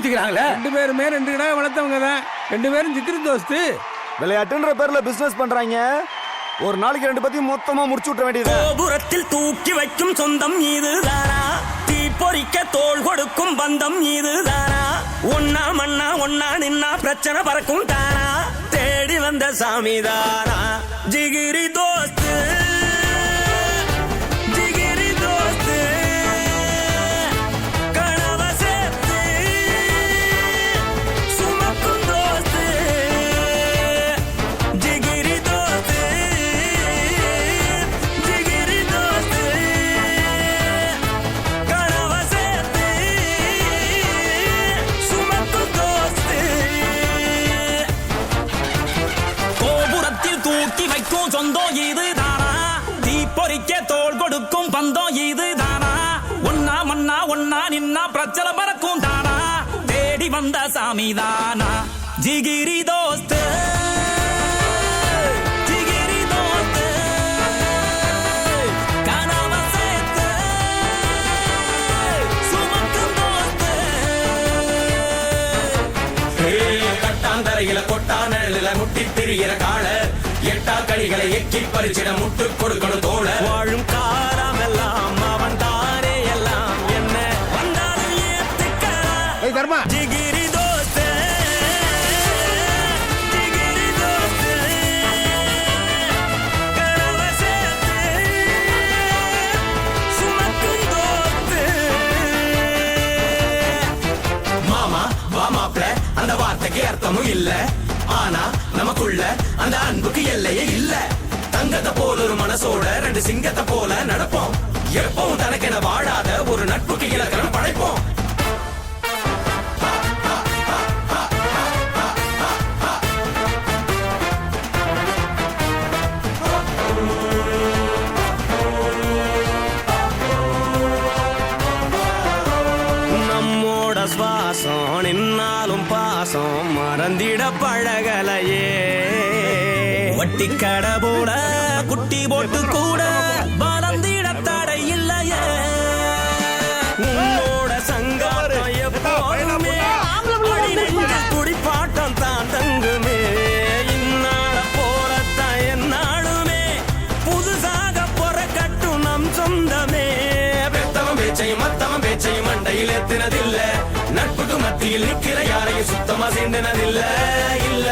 ஊத்திக்கிறாங்களே. 2 பேருமே 2 கிடா வளர்த்தவங்க தான். 2 பேரும் ஜிகிரி தோஸ்து. விளையாட்டுன்ற பேர்ல பிசினஸ் பண்றாங்க. ஒரு நாளைக்கு 2 பத்தியும் மொத்தமா முடிச்சு விட்ட வேண்டியது. கோபுரத்தில் தூக்கி வைக்கும் சொந்தம் இதுதானா? தீ பொறிக்க தோள் கொடுக்கும் பந்தம் இதுதானா? ஒன்னா மண்ணா ஒன்னா நின்னா பிரச்சனை பறக்கும் தானா? தேடி வந்த சாமிதானா ஜிகிரி தோஸ்து. ஜிகிரி தோஸ்து கனவ சேர்த்து சுமக்கும் தோஸ்து. ஜிகிரி தோஸ்து. ஜிகிரி தோஸ்து கனவ சேர்த்து சுமக்கும் தோஸ்து. கோபுரத்தில் தூக்கி வைக்கும் சொந்தம் இதுதானா? தீ பொறிக்க தோள் கொடுக்கும் பந்தம் இதுதானா? ஒன்னா மண்ணா ஒன்னா நின்னா பிரச்சனை பறக்கும் தானா? தேடி வந்த சாமிதானா ஜிகிரி தோஸ்து. ஜிகிரி தோஸ்து கனவ சேர்த்து சுமக்கும் தோஸ்து. கட்டாந்தரையில கொட்டா நிழலில முட்டி திரியிற கால எட்டா கடிகளை எக்கி பறிச்சிட முட்டு கொடுக்கணும் தோழ. வாழும் காலம் எல்லாம் அவன் தானே எல்லாம் என்ன வந்தாலும் ஏத்துக்க. ஏய் தர்மா, ஜிகிரி தோஸ்து. ஜிகிரி தோஸ்து கனவ சேர்த்து சுமக்கும் தோஸ்து. மாமா வா மாப்ள அந்த வார்த்தைக்கு அர்த்தமும் இல்ல. ஆனா நமக்குள்ள அந்த அன்புக்கு எல்லையே இல்ல. தங்கத்தை போல ஒரு மனசோட 2 சிங்கத்தை போல நடப்போம். எப்பவும் தனக்கென வாழாத ஒரு நட்புக்கு இலக்கணம் படைப்போம். நம்மோட சுவாசம் நின்னாலும் பாசம் மறந்திட பழகலையே. வட்டி கடை போல குட்டி போட்டு கூட வளர்ந்திட தடை இல்லையே. உன்னோட சங்காரம் எப்போதுமே குடிப்பாட்டம் தான் தங்குமே. இந்நாள போலத்தான் என்னாலுமே புதுசாக பொறக்கட்டும் நம் சொந்தமே. பெத்தவன் பேச்சையும் மத்தவன் பேச்சையும் மண்டையில் எத்தினதில்ல. நட்புக்கு மத்தியில் நிக்கிற யாரையும் சுத்தமா சேர்ந்தனதில்ல இல்ல.